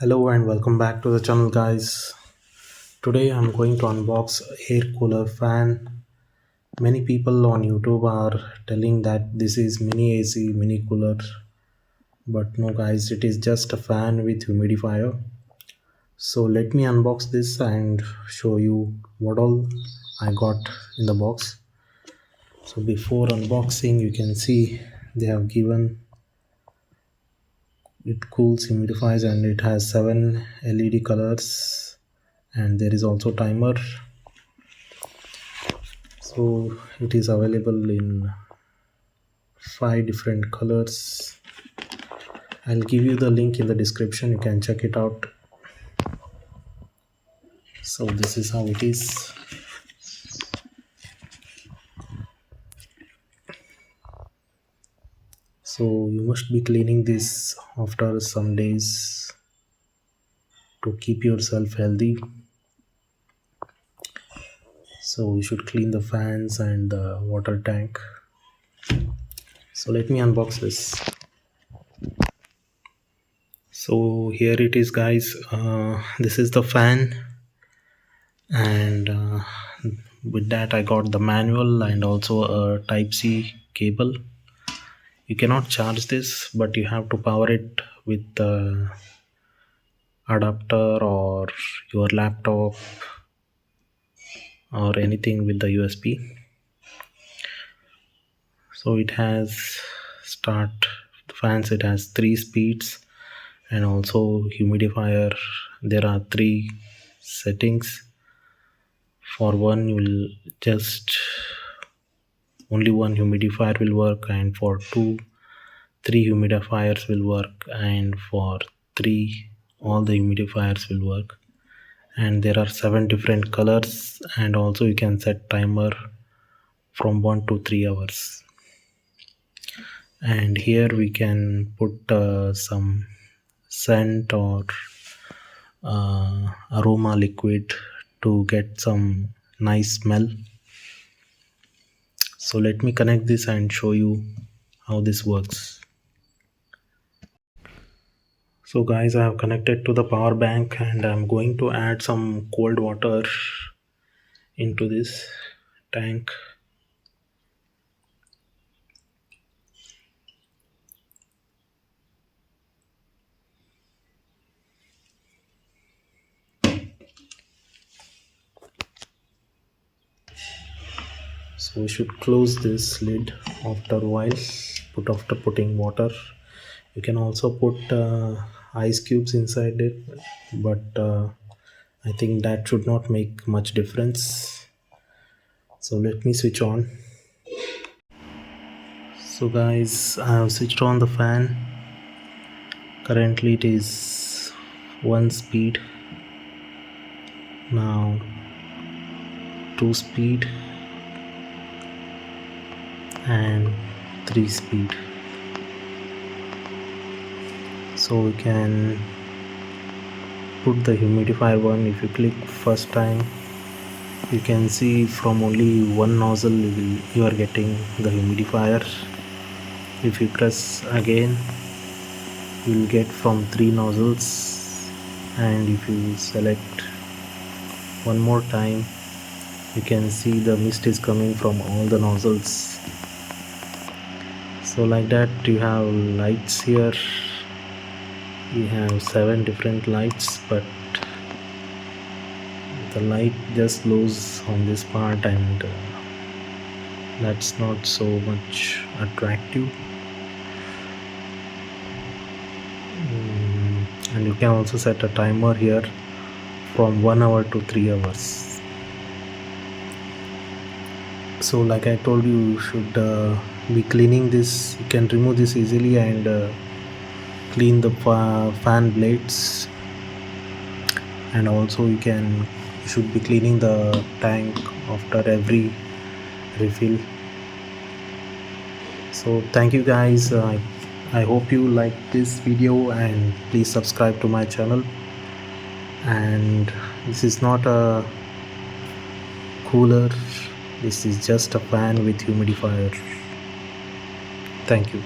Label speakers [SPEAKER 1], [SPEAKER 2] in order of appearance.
[SPEAKER 1] Hello and welcome back to the channel, guys. Today I'm going to unbox air cooler fan. Many people on YouTube are telling that this is mini AC, mini cooler, but no guys, it is just a fan with humidifier. So let me unbox this and show you what all I got in the box. So before unboxing, you can see they have given it cools, humidifies, and it has 7 LED colors, and there is also timer. So it is available in 5 different colors. I'll give you the link in the description, you can check it out. So this is how it is. So you must be cleaning this after some days to keep yourself healthy. So you should clean the fans and the water tank. So let me unbox this. So here it is, guys. This is the fan, and with that I got the manual and also a type C cable. You cannot charge this, but you have to power it with the adapter or your laptop or anything with the USB. So it has start fans, it has 3 speeds, and also humidifier. There are 3 settings. For one, you will just only one humidifier will work, and for 3 humidifiers will work, and for 3 all the humidifiers will work. And there are 7 different colors, and also you can set timer from 1 to 3 hours. And here we can put some scent or aroma liquid to get some nice smell. So let me connect this and show you how this works. So guys, I have connected to the power bank, and I'm going to add some cold water into this tank. So we should close this lid after a while, after putting water. You can also put ice cubes inside it, but I think that should not make much difference. So let me switch on. So guys, I have switched on the fan. Currently it is 1 speed, now 2 speed and 3 speed. So we can put the humidifier one. If you click first time, you can see from only one nozzle you are getting the humidifier. If you press again, you will get from 3 nozzles, and if you select one more time, you can see the mist is coming from all the nozzles. So like that, you have lights here. We have 7 different lights, but the light just glows on this part, and that's not so much attractive. And you can also set a timer here from 1 hour to 3 hours. So like I told you, you should be cleaning this. You can remove this easily and clean the fan blades, and also you should be cleaning the tank after every refill. So thank you guys. I hope you like this video, and please subscribe to my channel. And this is not a cooler, this is just a fan with humidifier. Thank you.